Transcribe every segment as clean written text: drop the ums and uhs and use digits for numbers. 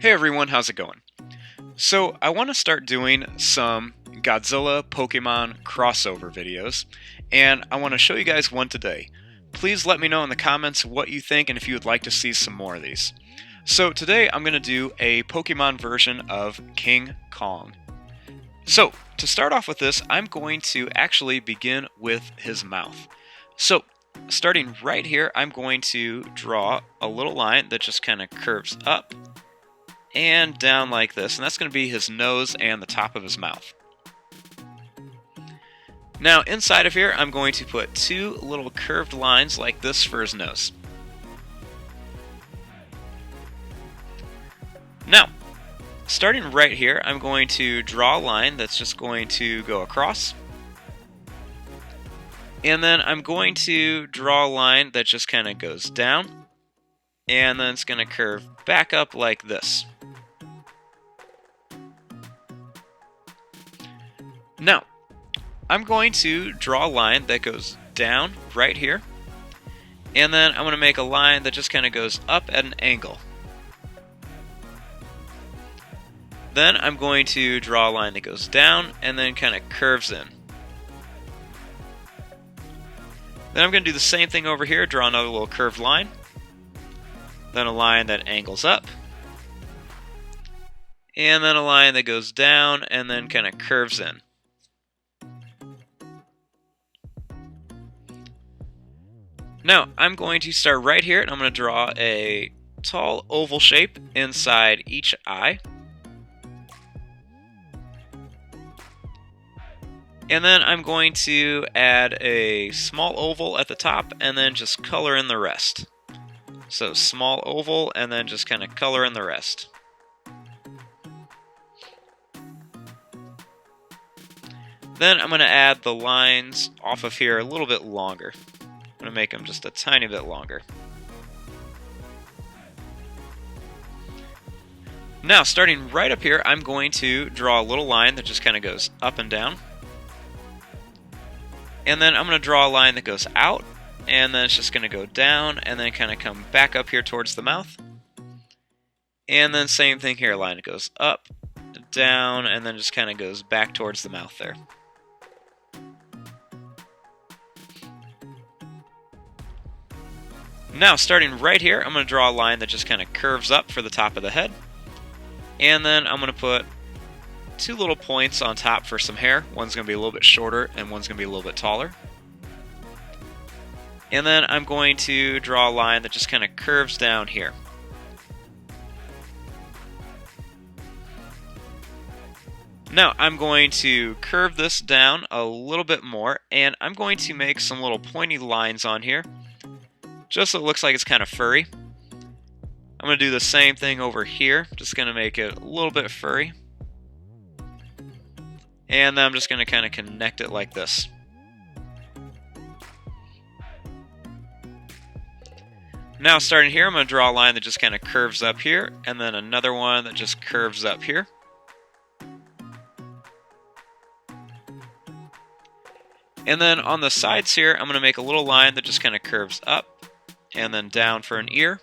Hey everyone, how's it going? So I want to start doing some Godzilla Pokemon crossover videos, and I want to show you guys one today. Please let me know in the comments what you think and if you would like to see some more of these. So today I'm going to do a Pokemon version of King Kong. So to start off with this, I'm going to actually begin with his mouth. So starting right here, I'm going to draw a little line that just kind of curves up and down like this, and that's going to be his nose and the top of his mouth. Now inside of here I'm going to put two little curved lines like this for his nose. Now starting right here I'm going to draw a line that's just going to go across, and then I'm going to draw a line that just kind of goes down, and then it's going to curve back up like this. Now, I'm going to draw a line that goes down right here, and then I'm going to make a line that just kind of goes up at an angle. Then I'm going to draw a line that goes down and then kind of curves in. Then I'm going to do the same thing over here, draw another little curved line, then a line that angles up, and then a line that goes down and then kind of curves in. Now, I'm going to start right here, and I'm going to draw a tall oval shape inside each eye. And then I'm going to add a small oval at the top, and then just color in the rest. So, small oval, and then just kind of color in the rest. Then I'm going to add the lines off of here a little bit longer. I'm going to make them just a tiny bit longer. Now, starting right up here, I'm going to draw a little line that just kind of goes up and down. And then I'm going to draw a line that goes out, and then it's just going to go down, and then kind of come back up here towards the mouth. And then same thing here, a line that goes up, down, and then just kind of goes back towards the mouth there. Now, starting right here, I'm going to draw a line that just kind of curves up for the top of the head. And then I'm going to put two little points on top for some hair. One's going to be a little bit shorter, and one's going to be a little bit taller. And then I'm going to draw a line that just kind of curves down here. Now, I'm going to curve this down a little bit more, and I'm going to make some little pointy lines on here, just so it looks like it's kind of furry. I'm going to do the same thing over here. Just going to make it a little bit furry. And then I'm just going to kind of connect it like this. Now starting here, I'm going to draw a line that just kind of curves up here, and then another one that just curves up here. And then on the sides here, I'm going to make a little line that just kind of curves up and then down for an ear.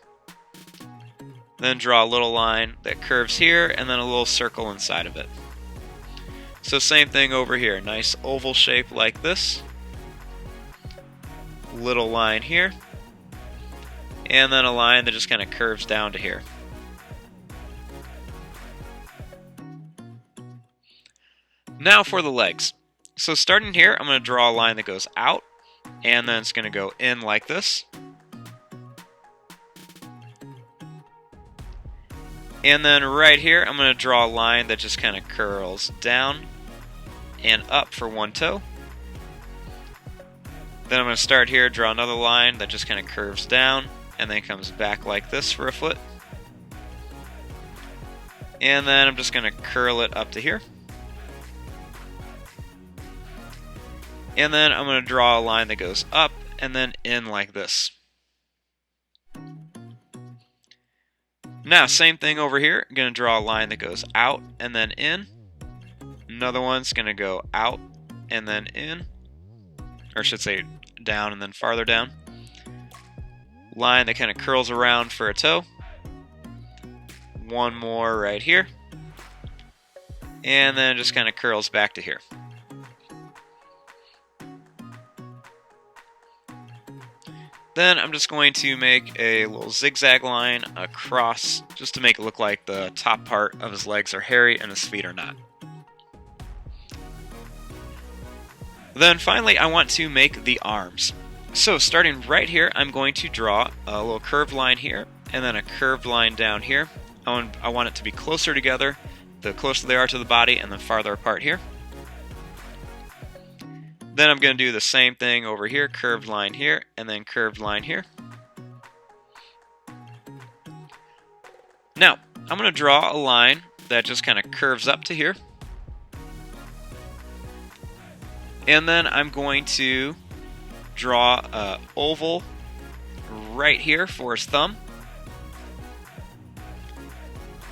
Then draw a little line that curves here, and then a little circle inside of it. So same thing over here, nice oval shape like this. Little line here. And then a line that just kind of curves down to here. Now for the legs. So starting here, I'm going to draw a line that goes out, and then it's going to go in like this. And then right here, I'm going to draw a line that just kind of curls down and up for one toe. Then I'm going to start here, draw another line that just kind of curves down and then comes back like this for a foot. And then I'm just going to curl it up to here. And then I'm going to draw a line that goes up and then in like this. Now, same thing over here. I'm going to draw a line that goes out and then in. Another one's going to go out and then in. Or I should say down and then farther down. line that kind of curls around for a toe. one more right here, and then just kind of curls back to here. Then I'm just going to make a little zigzag line across just to make it look like the top part of his legs are hairy and his feet are not. Then finally I want to make the arms. So starting right here, I'm going to draw a little curved line here and then a curved line down here. I want it to be closer together, the closer they are to the body, and then farther apart here. Then I'm going to do the same thing over here, curved line here, and then curved line here. Now, I'm going to draw a line that just kind of curves up to here. And then I'm going to draw an oval right here for his thumb.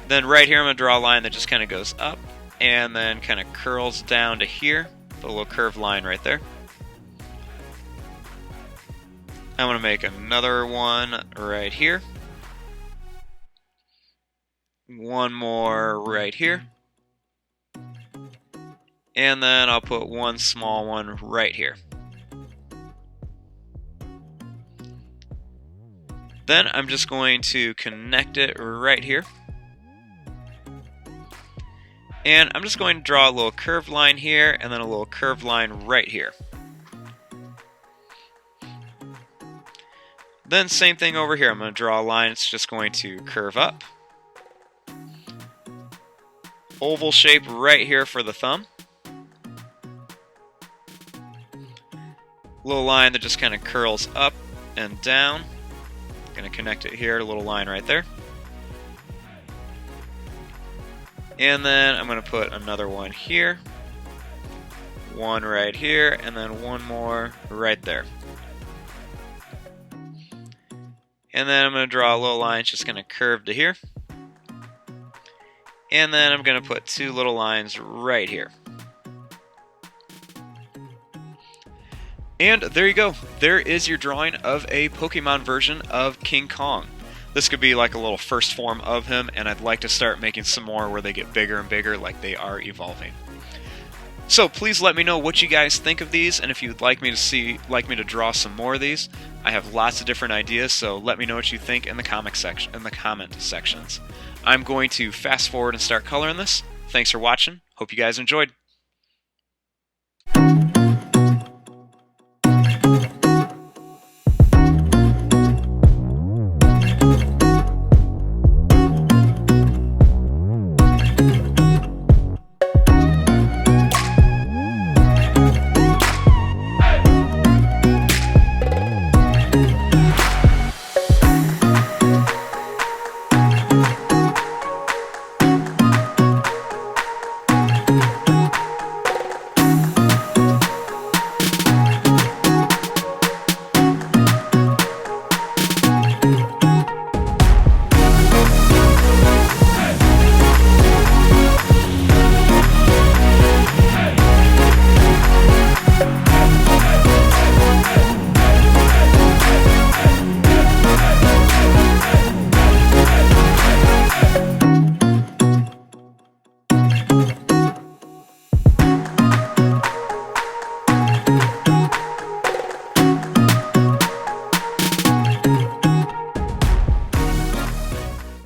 Then right here I'm going to draw a line that just kind of goes up and then kind of curls down to here. Put a little curved line right there. I'm going to make another one right here. One more right here. And then I'll put one small one right here. Then I'm just going to connect it right here. And I'm just going to draw a little curved line here and then a little curved line right here. Then same thing over here. I'm going to draw a line. It's just going to curve up. Oval shape right here for the thumb. Little line that just kind of curls up and down. Going to connect it here, a little line right there. And then I'm going to put another one here, one right here, and then one more right there. And then I'm going to draw a little line, it's just going to curve to here. And then I'm going to put two little lines right here. And there you go. There is your drawing of a Pokemon version of King Kong. This could be like a little first form of him, and I'd like to start making some more where they get bigger and bigger like they are evolving. So please let me know what you guys think of these, and if you'd like me to draw some more of these. I have lots of different ideas, so let me know what you think in the comment sections. I'm going to fast forward and start coloring this. Thanks for watching. Hope you guys enjoyed.